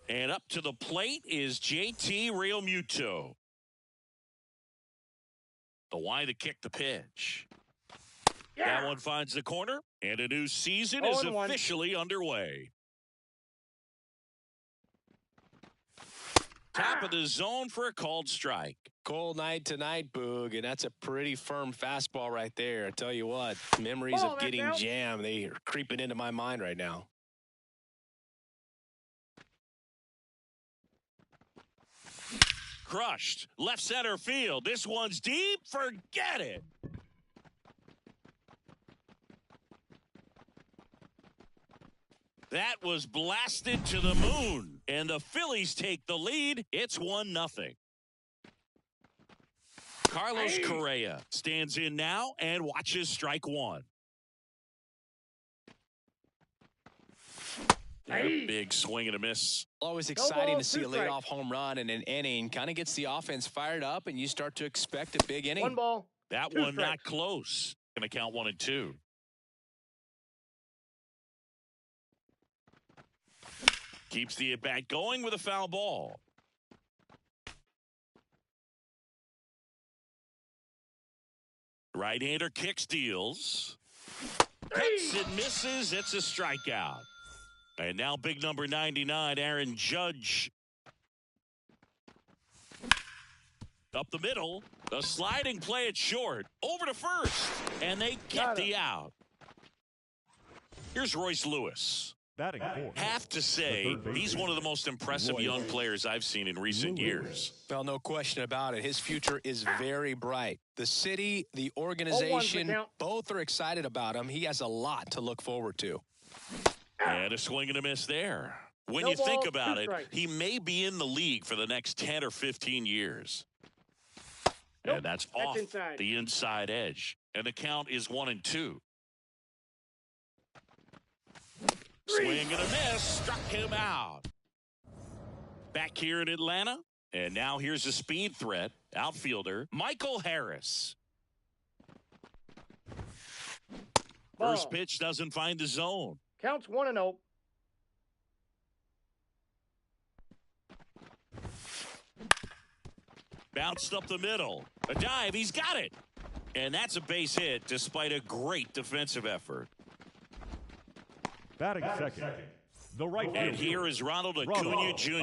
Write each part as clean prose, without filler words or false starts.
And up to the plate is JT Realmuto. The line to kick the pitch. Yeah. That one finds the corner, and a new season is officially underway. Top of the zone for a called strike. Cold night tonight, Boog, and that's a pretty firm fastball right there. I tell you what, memories of getting jammed, they are creeping into my mind right now. Crushed. Left center field. This one's deep. Forget it. That was blasted to the moon. And the Phillies take the lead. It's 1-0. Carlos Correa stands in now and watches strike one. A big swing and a miss. Always exciting to see a leadoff home run in an inning. Kind of gets the offense fired up, and you start to expect a big inning. 1 ball. That one not close. Going to count 1-2. Keeps the at-bat going with a foul ball. Right-hander kicks, deals. Hits and misses. It's a strikeout. And now big number 99, Aaron Judge. Up the middle. A sliding play at short. Over to first. And they get the out. Here's Royce Lewis. Batting fourth. Have to say, he's one of the most impressive young players I've seen in recent years. Well, no question about it. His future is very bright. The city, the organization, both are excited about him. He has a lot to look forward to. And a swing and a miss there. When you think about it, he may be in the league for the next 10 or 15 years. And that's off the inside edge. And the count is 1-2. Swing and a miss. Struck him out. Back here in Atlanta. And now here's a speed threat. Outfielder Michael Harris. First pitch doesn't find the zone. Counts 1-0. Bounced up the middle. A dive. He's got it. And that's a base hit despite a great defensive effort. Batting second. The right fielder. And here is Ronald Acuna Jr.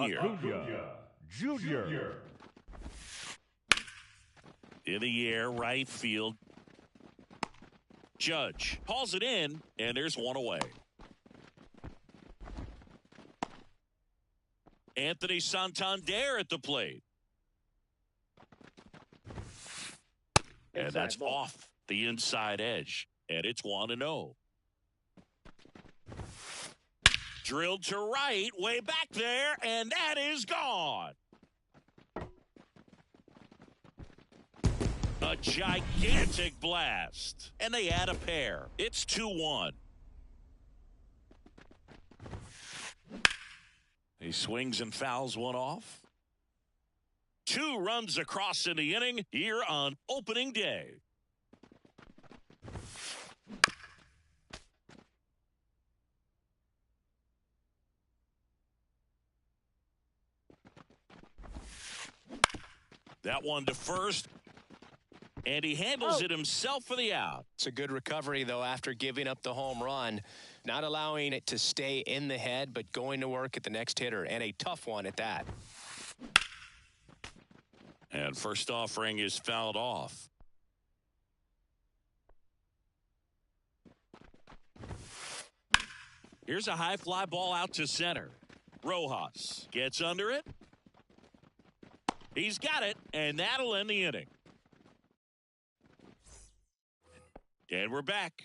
In the air, right field. Judge hauls it in, and there's one away. Anthony Santander at the plate. And that's off the inside edge. And it's 1-0. Drilled to right, way back there, and that is gone. A gigantic blast. And they add a pair. It's 2-1. He swings and fouls one off. 2 runs across in the inning here on opening day. That one to first. And he handles it himself for the out. It's a good recovery, though, after giving up the home run. Not allowing it to stay in the head, but going to work at the next hitter. And a tough one at that. And first offering is fouled off. Here's a high fly ball out to center. Rojas gets under it. He's got it, and that'll end the inning. And we're back.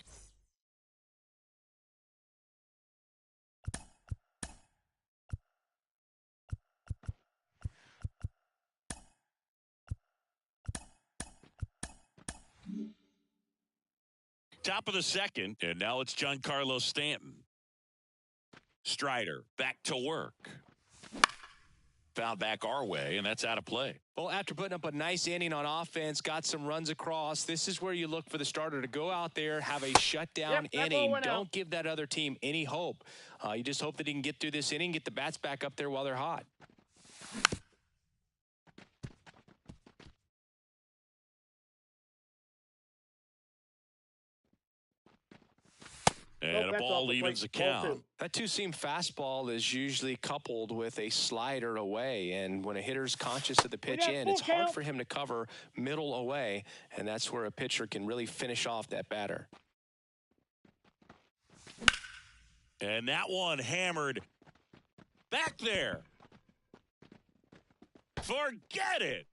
Top of the second, and now it's fouled back our way, and that's out of play. Well, after putting up a nice inning on offense, got some runs across, this is where you look for the starter to go out there, have a shutdown inning. Don't give that other team any hope. You just hope that he can get through this inning, get the bats back up there while they're hot. And a ball evens the count. That two-seam fastball is usually coupled with a slider away, and when a hitter's conscious of the pitch in, it's hard for him to cover middle away, and that's where a pitcher can really finish off that batter. And that one hammered back there. Forget it.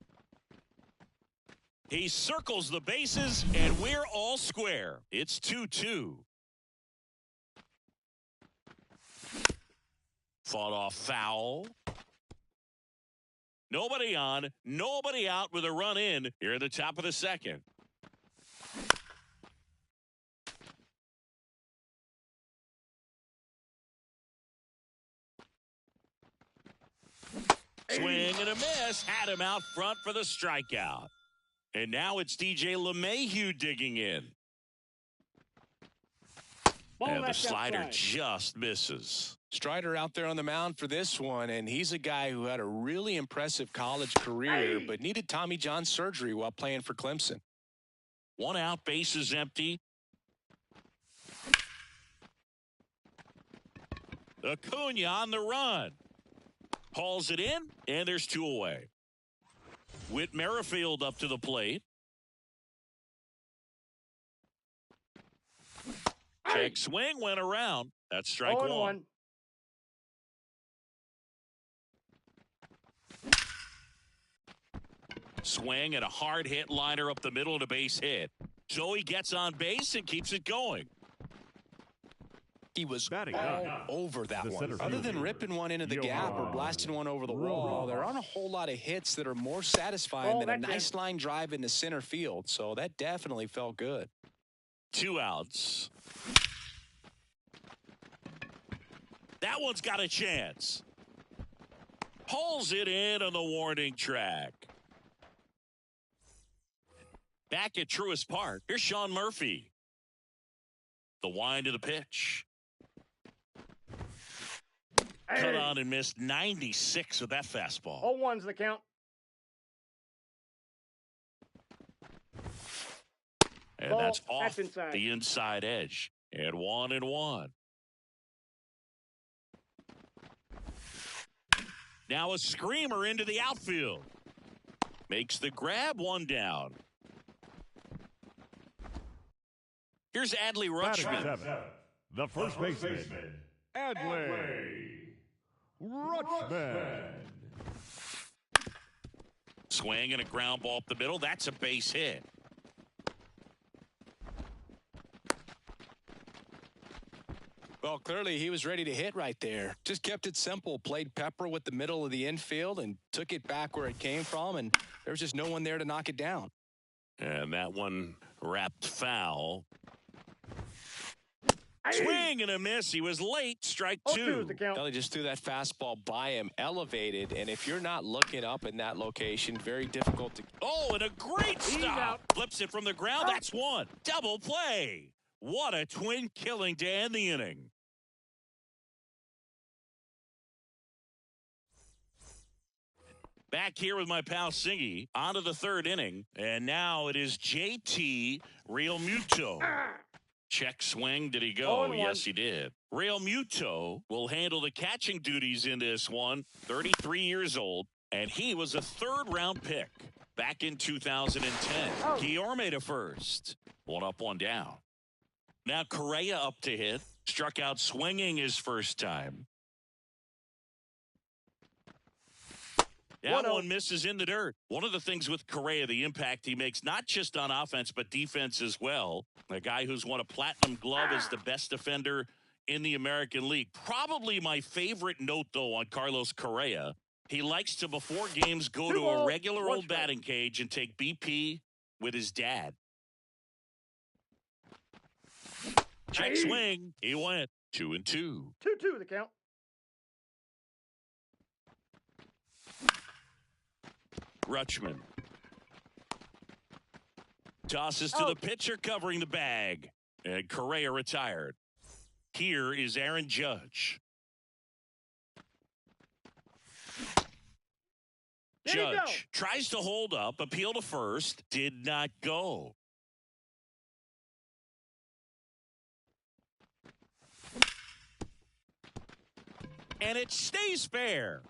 He circles the bases, and we're all square. It's 2-2. Fought off foul. Nobody on, nobody out with a run in here at the top of the second. Swing and a miss. Had him out front for the strikeout. And now it's DJ LeMahieu digging in. And the slider just misses. Strider out there on the mound for this one, and he's a guy who had a really impressive college career, but needed Tommy John surgery while playing for Clemson. One out, bases empty. Acuna on the run. Hauls it in, and there's two away. Whit Merrifield up to the plate. Check swing, went around. That's strike one. Swing and a hard hit liner up the middle and a base hit. Joey gets on base and keeps it going. He was all over that one. Other than ripping one into the gap or blasting one over the wall, there aren't a whole lot of hits that are more satisfying than a nice line drive into center field. So that definitely felt good. 2 outs. That one's got a chance. Pulls it in on the warning track. Back at Truist Park, here's Sean Murphy. The wind of the pitch. Cut on and missed 96 with that fastball. 0-1's the count. And that's off the inside edge. And 1-1. Now a screamer into the outfield. Makes the grab, one down. Here's Adley Rutschman. The first baseman, Adley Rutschman. Swing and a ground ball up the middle. That's a base hit. Well, clearly he was ready to hit right there. Just kept it simple. Played pepper with the middle of the infield and took it back where it came from, and there was just no one there to knock it down. And that one wrapped foul. Swing and a miss. He was late. Strike two. He just threw that fastball by him, elevated, and if you're not looking up in that location, very difficult to. Oh, and a great stop. Flips it from the ground. That's one. Double play. What a twin killing to end the inning. Back here with my pal Singy, on to the third inning, and now it is JT Realmuto. Check swing. Did he go? Yes, he did. Realmuto will handle the catching duties in this one. 33 years old, and he was a third-round pick back in 2010. Guillorme to first. One up, one down. Now Correa up to hit. Struck out swinging his first time. That one misses in the dirt. One of the things with Correa, the impact he makes, not just on offense, but defense as well. A guy who's won a platinum glove as the best defender in the American League. Probably my favorite note, though, on Carlos Correa. He likes to, before games, go to a regular old batting cage and take BP with his dad. Check swing. He went 2-2. 2-2 the count. Rutschman. Tosses to the pitcher covering the bag. And Correa retired. Here is Aaron Judge. Judge tries to hold up, appeal to first, did not go. And it stays fair.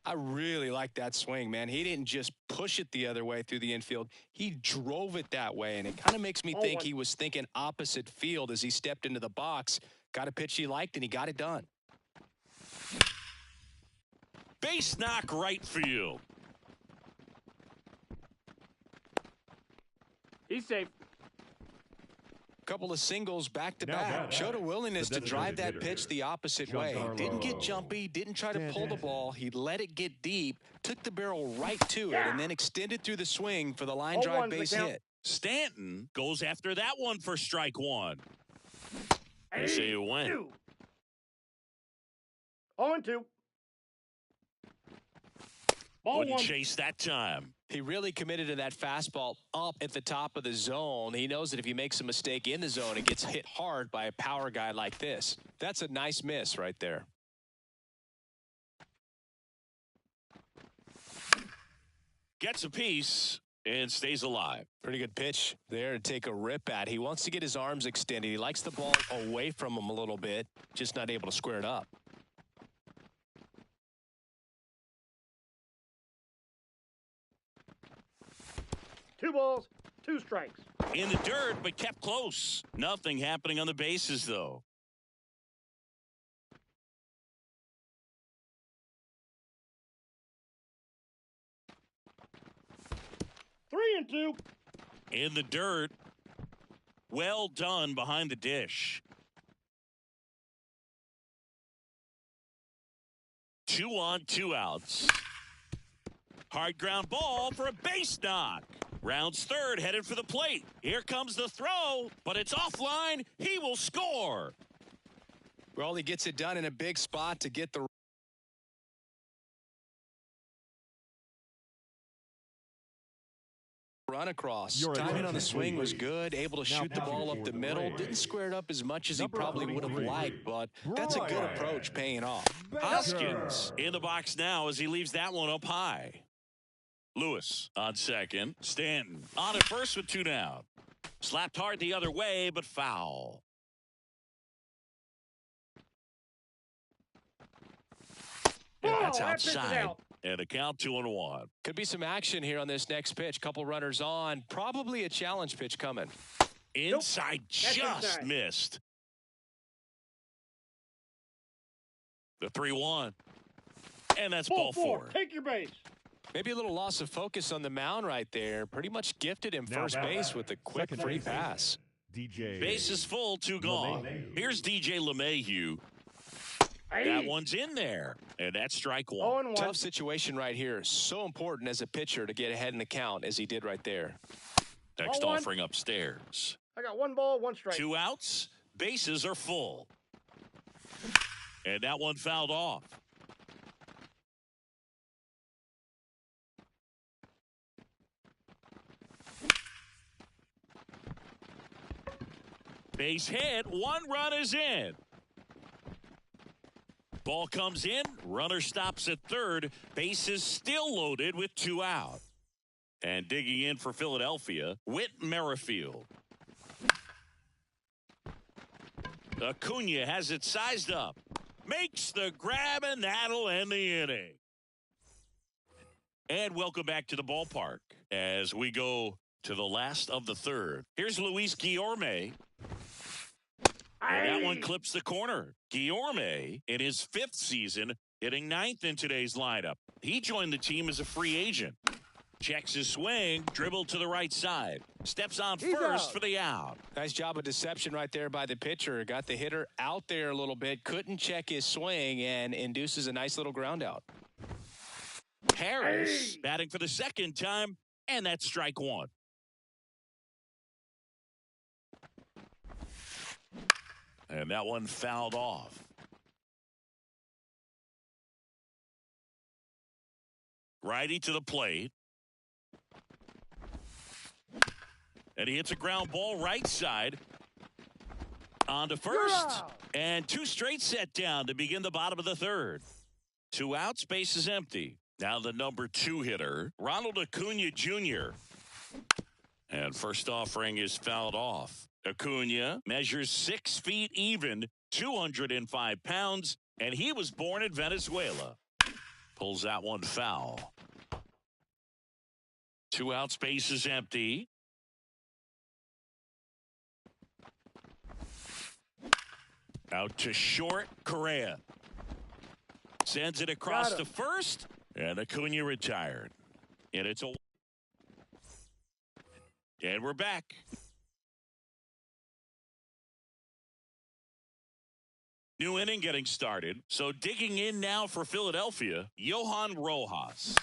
I really like that swing, man. He didn't just push it the other way through the infield. He drove it that way, and it kind of makes me think he was thinking opposite field as he stepped into the box. Got a pitch he liked, and he got it done. Base knock right field. He's safe. Couple of singles back-to-back. Showed a willingness to drive that pitch the opposite way. Didn't get jumpy, didn't try to pull the ball. He let it get deep, took the barrel right to it, and then extended through the swing for the line drive base hit. Stanton goes after that one for strike one. I say you win. 0-2. Wouldn't chase that time. He really committed to that fastball up at the top of the zone. He knows that if he makes a mistake in the zone, it gets hit hard by a power guy like this. That's a nice miss right there. Gets a piece and stays alive. Pretty good pitch there to take a rip at. He wants to get his arms extended. He likes the ball away from him a little bit, just not able to square it up. Two balls, two strikes. In the dirt, but kept close. Nothing happening on the bases, though. Three and two. In the dirt. Well done behind the dish. 2 on, 2 outs. Hard ground ball for a base knock. Rounds third, headed for the plate. Here comes the throw, but it's offline. He will score. Well, he gets it done in a big spot to get the run across. Timing on the swing was good, able to shoot the ball up the middle. Didn't square it up as much as he probably would have liked, but that's a good approach paying off. Hoskins in the box now as he leaves that one up high. Lewis on second. Stanton on at first with 2 down. Slapped hard the other way, but foul. Yeah, that's outside. And a count 2-1. Could be some action here on this next pitch. Couple runners on. Probably a challenge pitch coming. Inside, just missed. The 3-1. And that's ball 4. Take your base. Maybe a little loss of focus on the mound right there. Pretty much gifted him first base with a quick free pass. Base is full, 2 gone. Here's DJ LeMahieu. That one's in there, and that's strike 1. Tough situation right here. So important as a pitcher to get ahead in the count as he did right there. Next offering upstairs. I got 1 ball, 1 strike. 2 outs. Bases are full. And that one fouled off. Base hit. 1 run is in. Ball comes in. Runner stops at third. Bases still loaded with 2 out. And digging in for Philadelphia, Whit Merrifield. Acuna has it sized up. Makes the grab, and that'll end the inning. And welcome back to the ballpark as we go to the last of the third. Here's Luis Guillorme. And that one clips the corner. Guillorme, in his 5th season, hitting 9th in today's lineup. He joined the team as a free agent. Checks his swing, dribbled to the right side. Steps on first for the out. Nice job of deception right there by the pitcher. Got the hitter out there a little bit. Couldn't check his swing and induces a nice little ground out. Harris batting for the 2nd time, and that's strike 1. And that one fouled off. Righty to the plate. And he hits a ground ball right side. On to first. And 2 straight set down to begin the bottom of the third. 2 outs, base is empty. Now the number 2 hitter, Ronald Acuna Jr. And first offering is fouled off. Acuna measures 6 feet even, 205 pounds, and he was born in Venezuela. Pulls that one foul. 2 outs, base is empty. Out to short, Correa. Sends it across to first, and Acuna retired. And it's a... And we're back. New inning getting started. So digging in now for Philadelphia, Johan Rojas.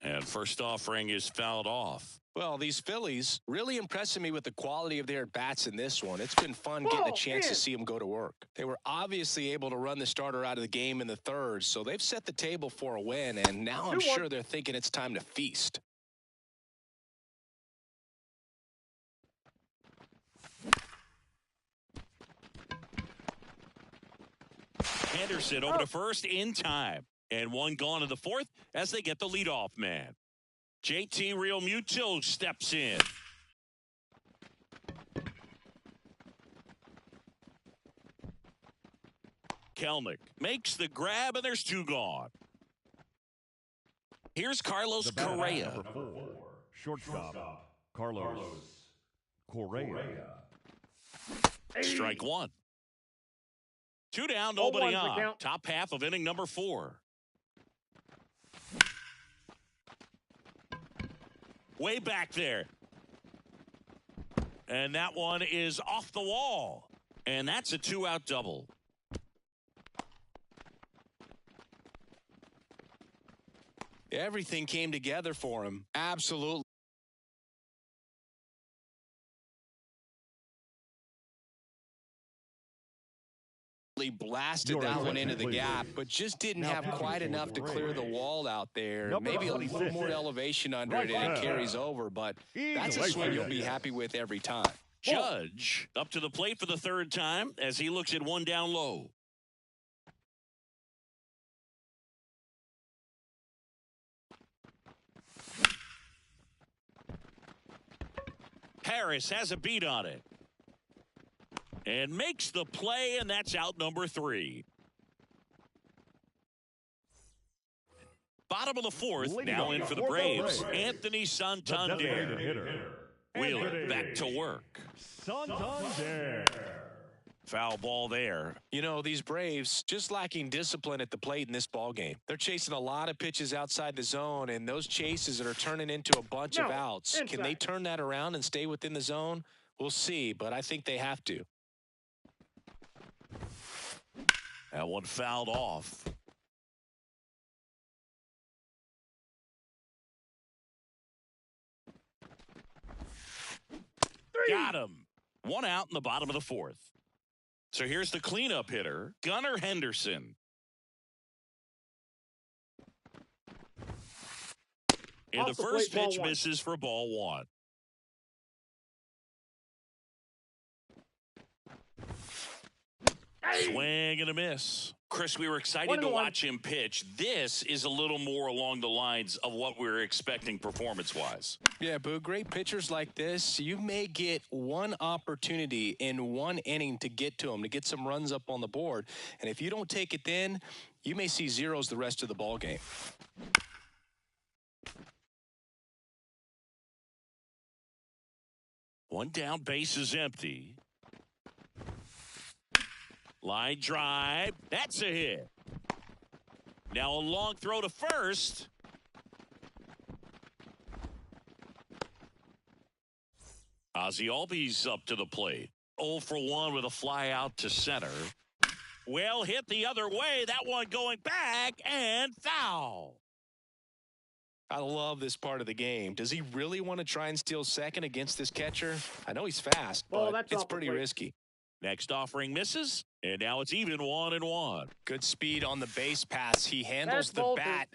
And first offering is fouled off. Well, these Phillies really impressing me with the quality of their at-bats in this one. It's been fun getting a chance to see them go to work. They were obviously able to run the starter out of the game in the third, so they've set the table for a win, and now I'm sure they're thinking it's time to feast. Henderson over to first in time. And one gone in the fourth as they get the leadoff man. JT Realmuto steps in. Kelnick makes the grab, and there's 2 gone. Here's Carlos Correa. Number 4, shortstop, Carlos Correa. Strike 1. 2 down, nobody on. Top half of inning number 4. Way back there. And that one is off the wall. And that's a 2-out double. Everything came together for him. Absolutely. Blasted that one into the gap, but just didn't have quite enough to clear the wall out there. Maybe a little more elevation under it, and it carries over, but that's a swing you'll be happy with every time. Judge up to the plate for the 3rd time as he looks at 1 down low. Harris has a beat on it. And makes the play, and that's out number 3. Bottom of the 4th, now in for the Braves, Anthony Santander. Wheeler back to work. Santander. Foul ball there. You know, these Braves just lacking discipline at the plate in this ball game. They're chasing a lot of pitches outside the zone, and those chases that are turning into a bunch of outs. Can they turn that around and stay within the zone? We'll see, but I think they have to. That one fouled off. Got him. 1 out in the bottom of the 4th. So here's the cleanup hitter, Gunnar Henderson. And the first pitch misses for ball 1. Swing and a miss. Chris, we were excited to watch him pitch. This is a little more along the lines of what we were expecting performance-wise. Yeah, Boo, great pitchers like this, you may get one opportunity in one inning to get to them, to get some runs up on the board. And if you don't take it then, you may see zeros the rest of the ball game. One down, base is empty. Line drive. That's a hit. Now a long throw to first. Ozzie Albies up to the plate. 0 for 1 with a fly out to center. Well hit the other way. That one going back and foul. I love this part of the game. Does he really want to try and steal second against this catcher? I know he's fast, but it's pretty risky. Next offering misses, and now it's even 1-1. Good speed on the base pass. He handles the bat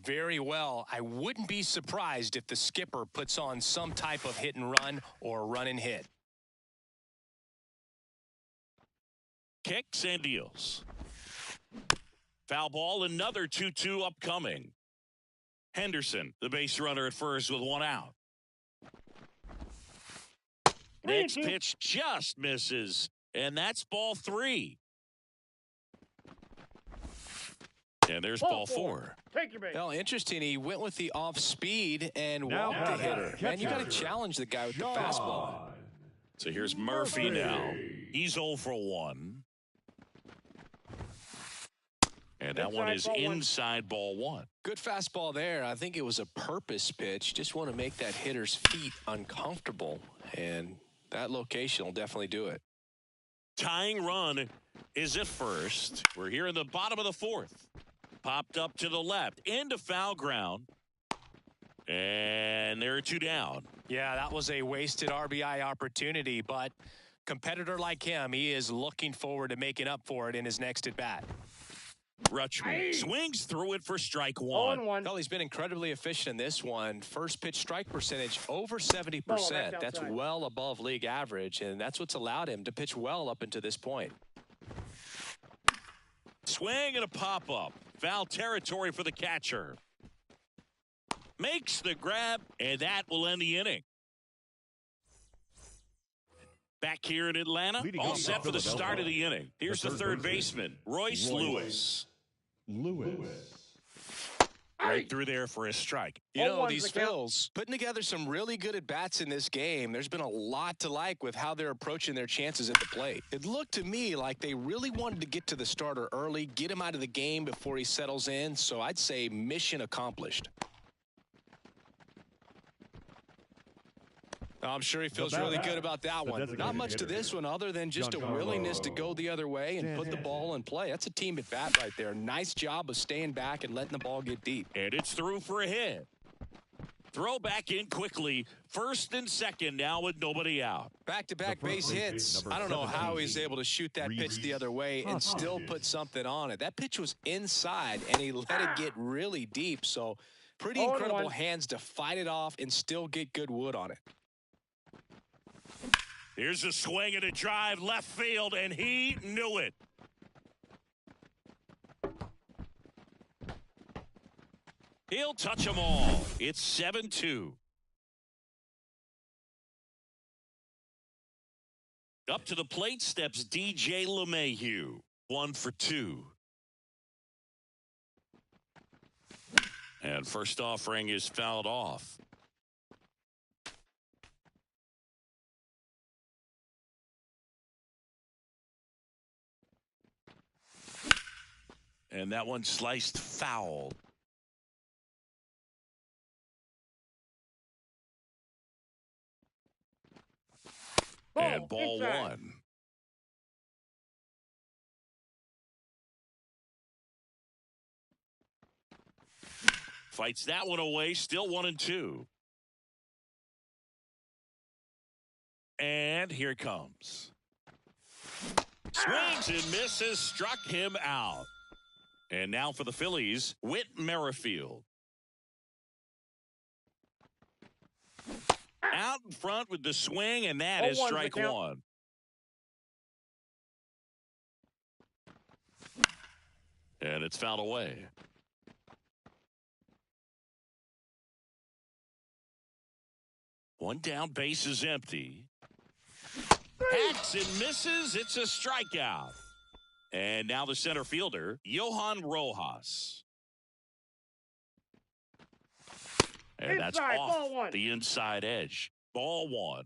very well. I wouldn't be surprised if the skipper puts on some type of hit and run or run and hit. Kicks and deals. Foul ball, another 2-2 upcoming. Henderson, the base runner at first with one out. Next pitch just misses, and that's ball 3. And there's ball 4. Take your base. Well, interesting. He went with the off speed and walked the hitter. Man, you got to challenge the guy with the fastball. So here's Murphy now. He's 0 for 1. And that one is inside ball 1. Good fastball there. I think it was a purpose pitch. Just want to make that hitter's feet uncomfortable. And that location will definitely do it. Tying run is at first. We're here in the bottom of the 4th. Popped up to the left. Into foul ground. And there are 2 down. Yeah, that was a wasted RBI opportunity. But competitor like him, he is looking forward to making up for it in his next at-bat. Rutschman swings through it for strike 1. Well, he's been incredibly efficient in this one. First pitch strike percentage over 70%. That's well above league average, and that's what's allowed him to pitch well up until this point. Swing and a pop-up. Foul territory for the catcher. Makes the grab, and that will end the inning. Back here in Atlanta, all set for the start of the inning. Here's the third baseman, Royce Lewis. Right through there for a strike. You know, these Phils putting together some really good at-bats in this game. There's been a lot to like with how they're approaching their chances at the plate. It looked to me like they really wanted to get to the starter early, get him out of the game before he settles in. So I'd say mission accomplished. I'm sure he feels really good about that one. Not much to this one other than just a willingness to go the other way and put the ball in play. That's a team at bat right there. Nice job of staying back and letting the ball get deep. And it's through for a hit. Throw back in quickly. First and second now with nobody out. Back-to-back base hits. I don't know how he's able to shoot that pitch the other way and still put something on it. That pitch was inside, and he let it get really deep. So pretty incredible hands to fight it off and still get good wood on it. Here's a swing and a drive left field, and he knew it. He'll touch them all. It's 7-2. Up to the plate steps DJ LeMahieu. 1 for 2. And first offering is fouled off. And that one sliced foul. And ball 1. Fights that one away, still 1-2. And here it comes. Swings and misses, struck him out. And now for the Phillies, Whit Merrifield. Out in front with the swing, and that is strike 1. And it's fouled away. One down, base is empty. Hacks and misses, it's a strikeout. And now the center fielder, Johan Rojas. And that's off the inside edge. Ball 1.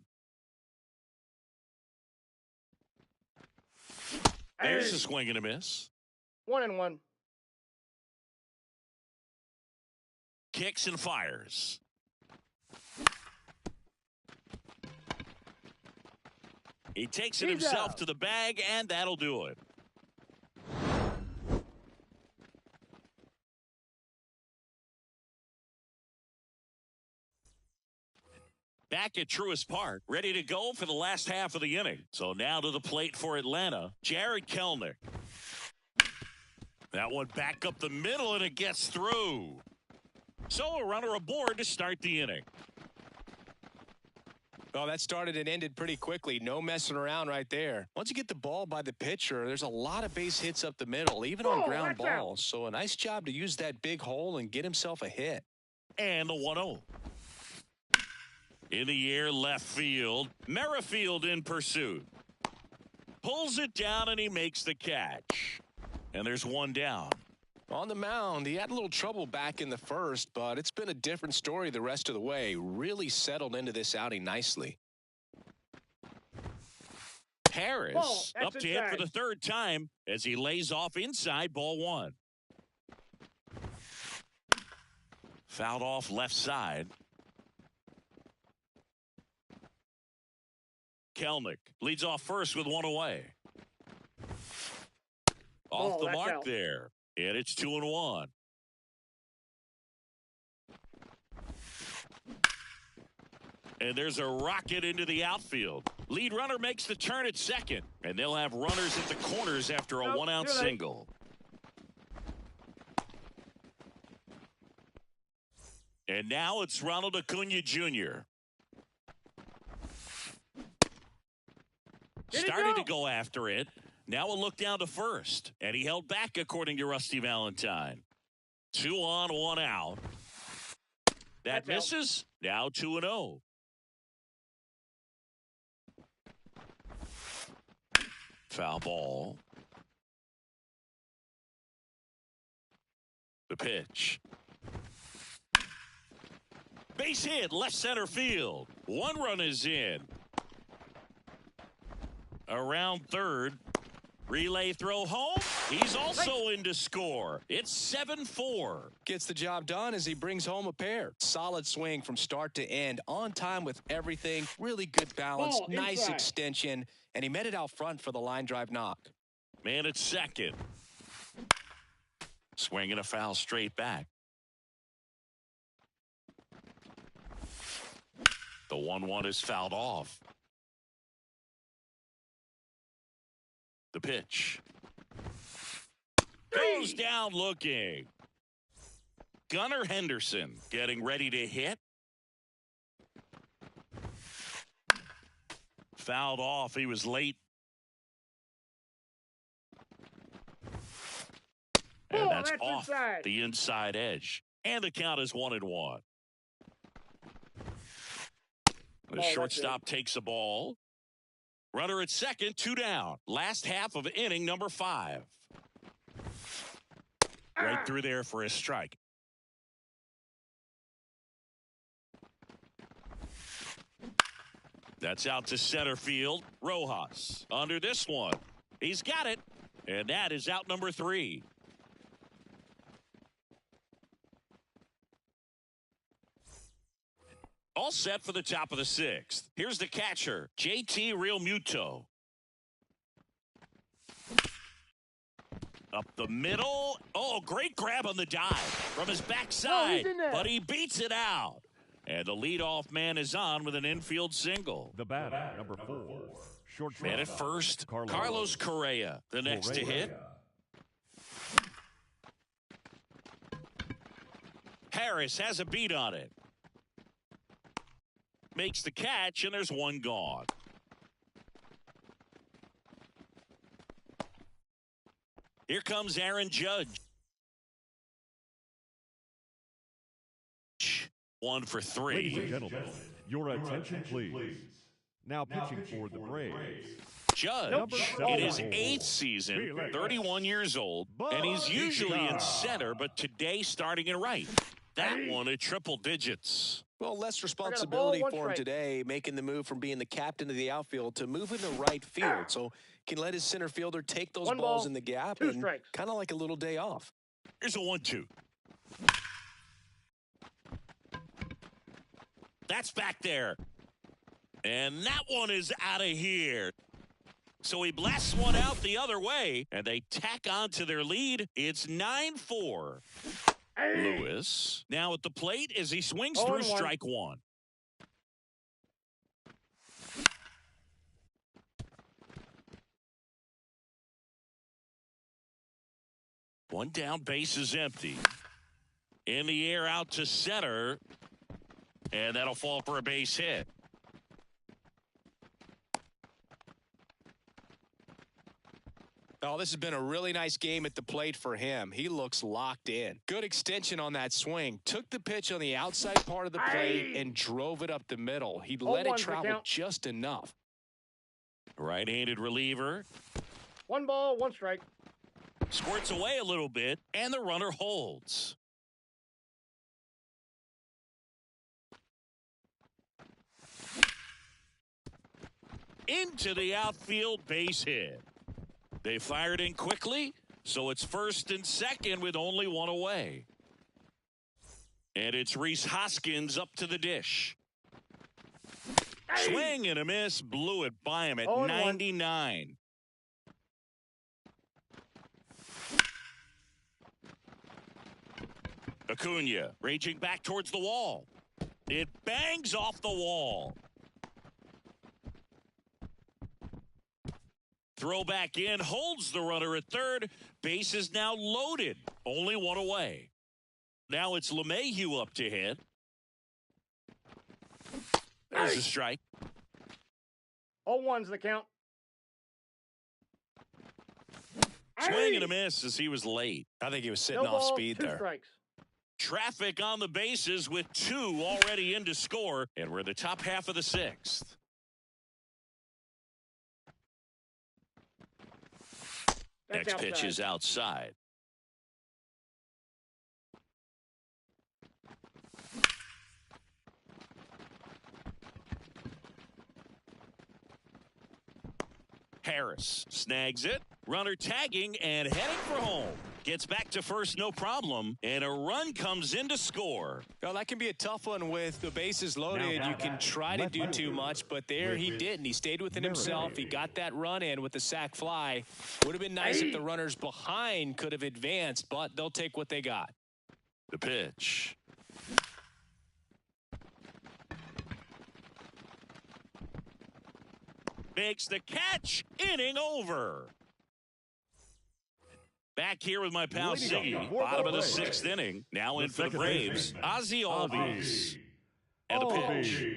There's a swing and a miss. 1-1. Kicks and fires. He takes it himself to the bag, and that'll do it. Back at Truist Park, ready to go for the last half of the inning. So now to the plate for Atlanta, Jarred Kelenic. That one back up the middle, and it gets through. So a runner aboard to start the inning. Well, that started and ended pretty quickly. No messing around right there. Once you get the ball by the pitcher, there's a lot of base hits up the middle, even on ground balls. So a nice job to use that big hole and get himself a hit. And the 1-0. In the air, left field. Merrifield in pursuit. Pulls it down, and he makes the catch. And there's one down. On the mound, he had a little trouble back in the first, but it's been a different story the rest of the way. Really settled into this outing nicely. Harris up to hit for the third time as he lays off inside, ball one. Fouled off left side. Kelenic leads off first with one away. Off the mark there. And it's 2-1. And there's a rocket into the outfield. Lead runner makes the turn at second. And they'll have runners at the corners after a one-out single. And now it's Ronald Acuna Jr. Started to go after it. Now a look down to first. And he held back, according to Rusty Valentine. 2 on, 1 out. That misses. Now 2-0. Foul ball. The pitch. Base hit, left center field. One run is in. Around third. Relay throw home. He's also in to score. It's 7-4. Gets the job done as he brings home a pair. Solid swing from start to end. On time with everything. Really good balance. Nice extension. And he met it out front for the line drive knock. Man at second. Swinging a foul straight back. The 1-1 is fouled off. The pitch. Goes down looking. Gunnar Henderson getting ready to hit. Fouled off. He was late. And that's off the inside edge. And the count is 1-1. The shortstop takes a ball. Runner at second, 2 down. Last half of inning number 5. Right through there for a strike. That's out to center field. Rojas under this one. He's got it. And that is out number 3. All set for the top of the 6th. Here's the catcher, JT Realmuto. Up the middle. Oh, great grab on the dive from his backside. But he beats it out. And the leadoff man is on with an infield single. The batter, number 4. Short man at first, Carlos Correa, the next to hit. Harris has a beat on it. Makes the catch, and there's one gone. Here comes Aaron Judge. 1 for 3. Ladies and gentlemen, your attention, please. Now pitching for the Braves. Judge in his 8th season, 31 years old, and he's usually in center, but today starting in right. That one at triple digits. Well, less responsibility for him today, making the move from being the captain of the outfield to moving to right field. So can let his center fielder take those balls in the gap and kind of like a little day off. Here's a 1-2. That's back there. And that one is out of here. So he blasts one out the other way, and they tack on to their lead. It's 9-4. Lewis now at the plate as he swings through strike 1. One down, base is empty. In the air out to center. And that'll fall for a base hit. Oh, this has been a really nice game at the plate for him. He looks locked in. Good extension on that swing. Took the pitch on the outside part of the plate and drove it up the middle. He let it travel just enough. Right-handed reliever. 1 ball, 1 strike. Squirts away a little bit, and the runner holds. Into the outfield, base hit. They fired in quickly, so it's first and second with only one away. And it's Rhys Hoskins up to the dish. Swing and a miss, blew it by him at 99. Acuna raging back towards the wall. It bangs off the wall. Throw back in, holds the runner at third. Base is now loaded. Only one away. Now it's LeMahieu up to hit. There's a strike. 0-1's the count. Swing and a miss as he was late. I think he was sitting off speed there. 2 strikes. Traffic on the bases with 2 already in to score. And we're in the top half of the 6th. Next pitch is outside. Harris snags it. Runner tagging and heading for home. Gets back to first, no problem. And a run comes in to score. Well, that can be a tough one with the bases loaded. You can try to do too much, but there he didn't. He stayed within himself. He got that run in with the sac fly. Would have been nice if the runners behind could have advanced, but they'll take what they got. The pitch. Makes the catch. Inning over. Back here with my pal C. Bottom of the 6th inning. Now in for the Braves. Ozzie Albies. And the pitch.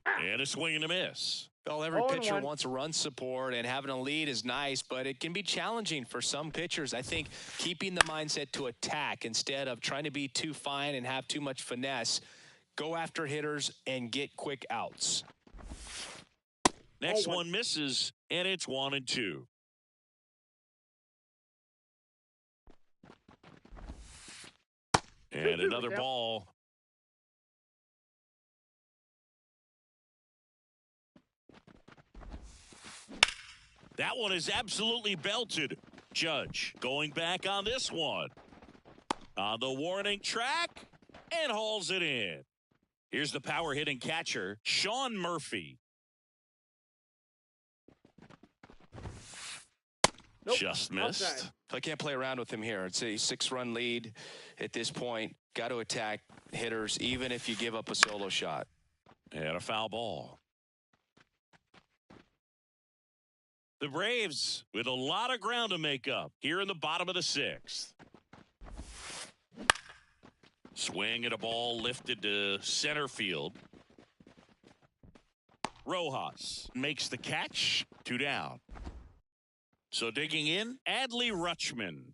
And a swing and a miss. Well, every pitcher wants run support, and having a lead is nice, but it can be challenging for some pitchers. I think keeping the mindset to attack instead of trying to be too fine and have too much finesse. Go after hitters and get quick outs. Next one misses, and it's 1-2. And another ball. That one is absolutely belted. Judge going back on this one. On the warning track and hauls it in. Here's the power hitting catcher, Sean Murphy. Just missed. Outside. I can't play around with him here. It's a 6-run lead at this point. Got to attack hitters, even if you give up a solo shot. And a foul ball. The Braves with a lot of ground to make up here in the bottom of the 6th. Swing at a ball lifted to center field. Rojas makes the catch. 2 down. So digging in, Adley Rutschman.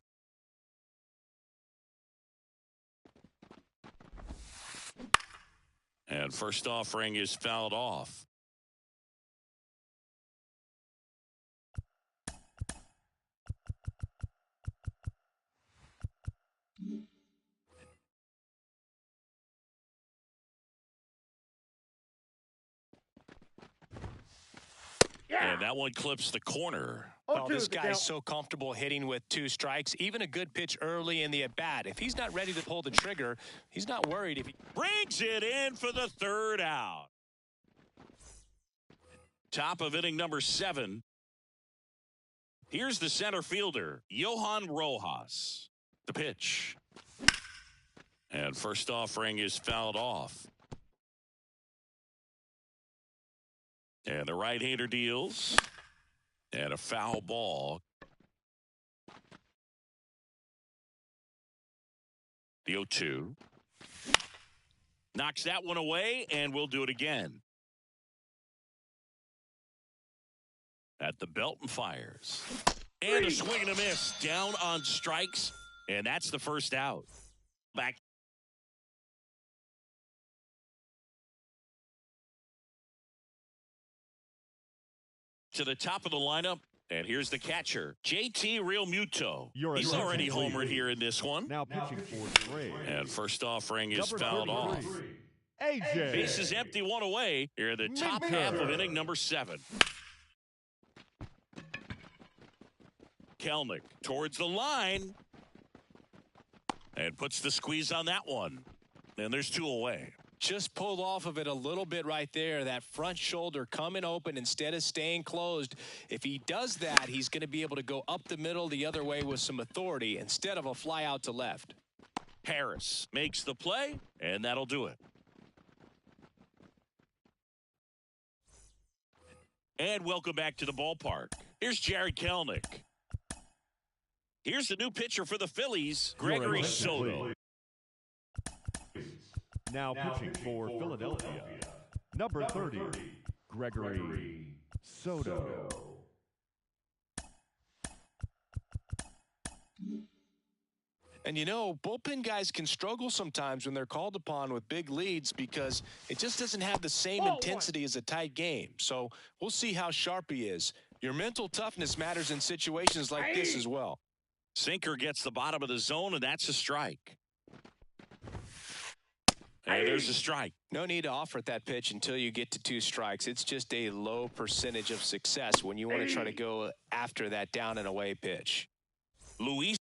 And first offering is fouled off. And that one clips the corner. Oh, this guy's so comfortable hitting with 2 strikes. Even a good pitch early in the at-bat. If he's not ready to pull the trigger, he's not worried if he brings it in for the 3rd out. Top of inning number 7. Here's the center fielder, Johan Rojas. The pitch. And first offering is fouled off. And the right-hander deals. And a foul ball. The 0-2. Knocks that one away, and we'll do it again. At the belt and fires. And a swing and a miss. Down on strikes, and that's the first out. Back to the top of the lineup, and here's the catcher, JT Realmuto. He's already homered here in this one. Now pitching for the Braves. And first offering is fouled off. AJ. Bases empty, one away. Here in the top half of inning number 7. Kelenic towards the line. And puts the squeeze on that one. And there's 2 away. Just pulled off of it a little bit right there. That front shoulder coming open instead of staying closed. If he does that, he's going to be able to go up the middle the other way with some authority instead of a fly out to left. Harris makes the play, and that'll do it. And welcome back to the ballpark. Here's Jarred Kelenic. Here's the new pitcher for the Phillies, Gregory Soto. Now pitching for Philadelphia, number 30, Gregory Soto. And you know, bullpen guys can struggle sometimes when they're called upon with big leads because it just doesn't have the same intensity as a tight game. So we'll see how sharp he is. Your mental toughness matters in situations like this as well. Sinker gets the bottom of the zone, and that's a strike. And there's a strike. No need to offer at that pitch until you get to 2 strikes. It's just a low percentage of success when you want to try to go after that down and away pitch. Luis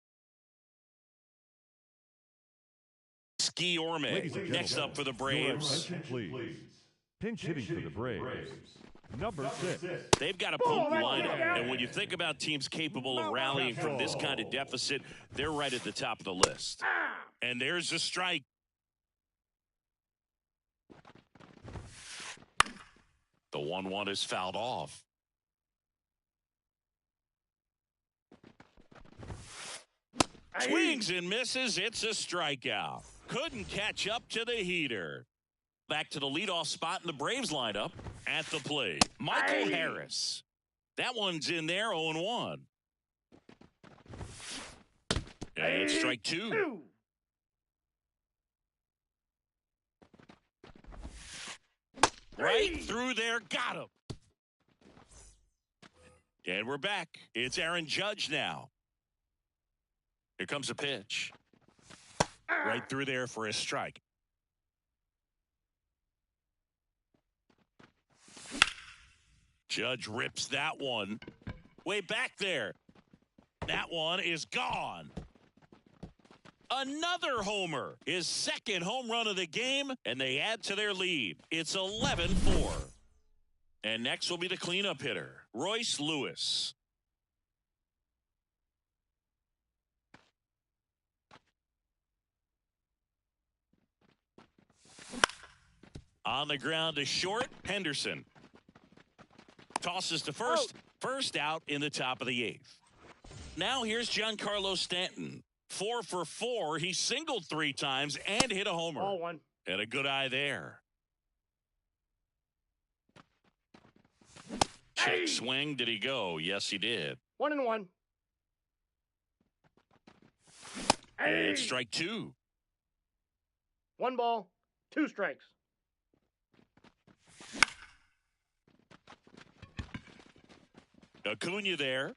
Guillorme next up for the Braves. Please. Pinch hitting for the Braves, number 6. They've got a potent lineup, and when you think about teams capable of rallying from this kind of deficit, they're right at the top of the list. And there's a strike. The 1-1 is fouled off. Swings and misses. It's a strikeout. Couldn't catch up to the heater. Back to the leadoff spot in the Braves lineup. At the plate, Michael Harris. That one's in there, 0-1. And it's strike 2. Right through there, got him. And we're back. It's Aaron Judge now. Here comes a pitch. Right through there for a strike. Judge rips that one way back there. That one is gone. Another homer, his second home run of the game, and they add to their lead. It's 11-4. And next will be the cleanup hitter, Royce Lewis. On the ground to short, Henderson. Tosses to first. First out in the top of the 8th. Now here's Giancarlo Stanton. 4 for 4. He singled 3 times and hit a homer. Ball 1. And a good eye there. Check swing. Did he go? Yes, he did. 1-1. And strike 2. 1 ball, 2 strikes. Acuna there.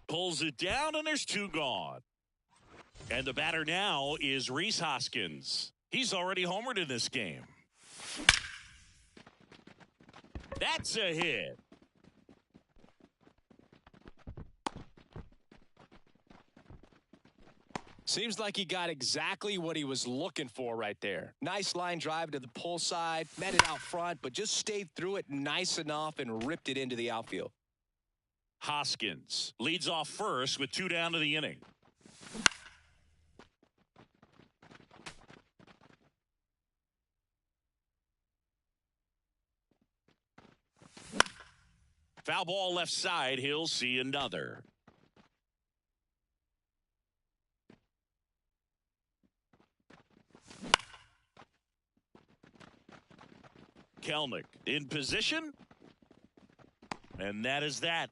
Pulls it down, and there's 2 gone. And the batter now is Rhys Hoskins. He's already homered in this game. That's a hit. Seems like he got exactly what he was looking for right there. Nice line drive to the pull side, met it out front, but just stayed through it nice enough and ripped it into the outfield. Hoskins leads off first with 2 down to the inning. Foul ball left side. He'll see another. Kelenic in position. And that is that.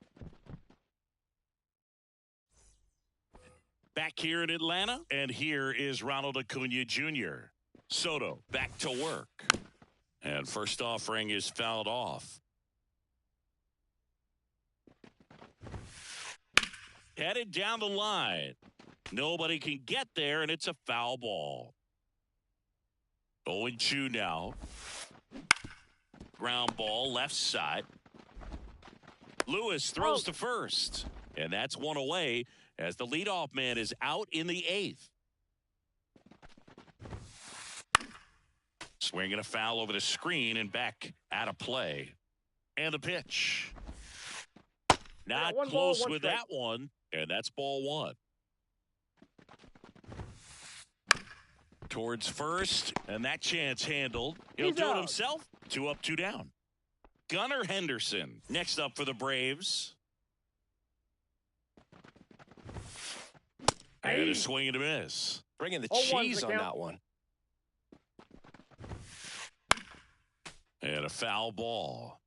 Back here in Atlanta, and here is Ronald Acuna Jr. Soto back to work. And first offering is fouled off. Headed down the line. Nobody can get there, and it's a foul ball. 0-2 now. Ground ball, left side. Lewis throws to first, and that's one away as the leadoff man is out in the 8th. Swinging a foul over the screen and back out of play. And the pitch. Not close with that one, and that's ball 1. Towards first, and that chance handled. He'll do it himself. 2 up, 2 down. Gunnar Henderson next up for the Braves. And a swing and a miss. Bringing the cheese on that one. And a foul ball.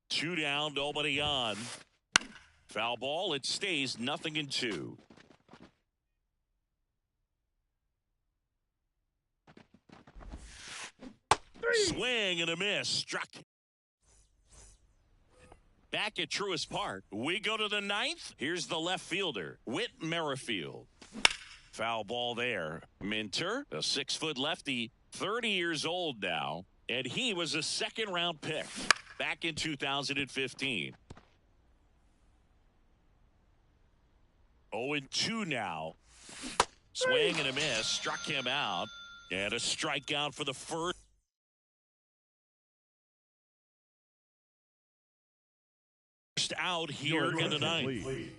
2 down, nobody on. Foul ball, it stays 0-2. Swing and a miss. Struck. Back at Truist Park, we go to the 9th. Here's the left fielder, Whit Merrifield. Foul ball there. Minter, a 6-foot lefty, 30 years old now, and he was a second-round pick back in 2015. 0-2 now. Swing and a miss. Struck him out. And a strikeout for the first. Out here in the 9th.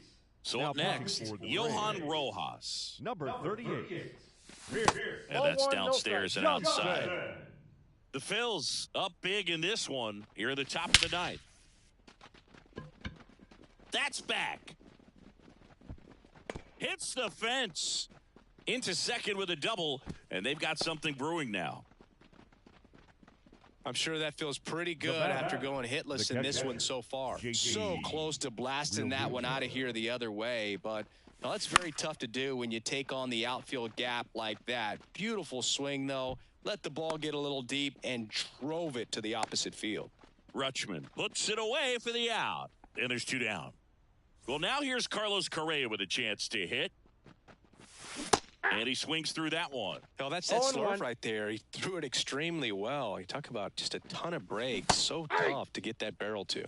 So up next, Johan Rojas. Number 38. And that's downstairs and outside. The Phils up big in this one here at the top of the 9th. That's back. Hits the fence. Into second with a double, and they've got something brewing now. I'm sure that feels pretty good after going hitless in this one so far. So close to blasting that one out of here the other way, but now that's very tough to do when you take on the outfield gap like that. Beautiful swing, though. Let the ball get a little deep and drove it to the opposite field. Rutschman puts it away for the out, and there's 2 down. Well, now here's Carlos Correa with a chance to hit. And he swings through that one. Oh, that's that slurve right there. He threw it extremely well. You talk about just a ton of breaks. So tough to get that barrel to.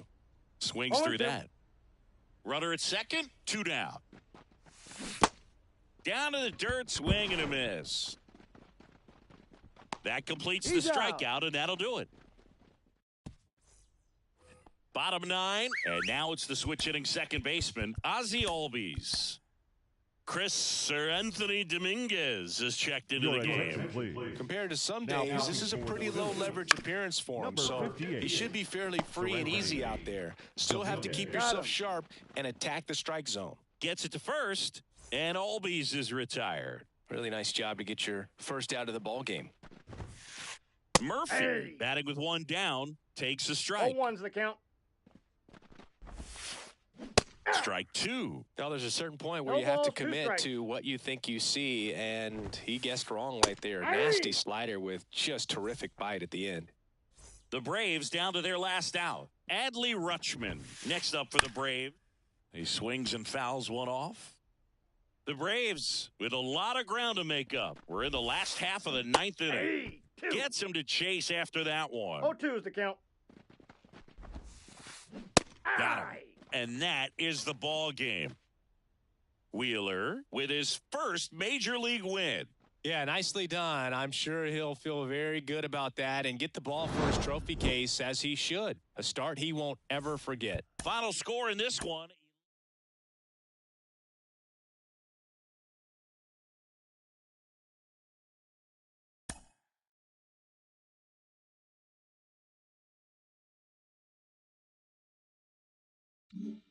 Swings through that. Runner at second, 2 down. Down to the dirt, swing and a miss. That completes the strikeout, and that'll do it. Bottom 9, and now it's the switch hitting second baseman, Ozzie Albies. Anthony Dominguez is checked into the game. Compared to some days, this is a pretty low leverage appearance for him, so he should be fairly free and easy out there. Still have to keep yourself sharp and attack the strike zone. Gets it to first, and Albies is retired. Really nice job to get your first out of the ball game. Murphy, batting with 1 down, takes a strike. 0-1's the count. Strike 2. Now there's a certain point where you have to commit to what you think you see, and he guessed wrong right there. Nasty slider with just terrific bite at the end. The Braves down to their last out. Adley Rutschman next up for the Braves. He swings and fouls one off. The Braves with a lot of ground to make up. We're in the last half of the 9th inning. Gets him to chase after that one. 0-2 is the count. Got him. And that is the ball game. Wheeler with his first major league win. Yeah, nicely done. I'm sure he'll feel very good about that and get the ball for his trophy case as he should. A start he won't ever forget. Final score in this one. Mm-hmm.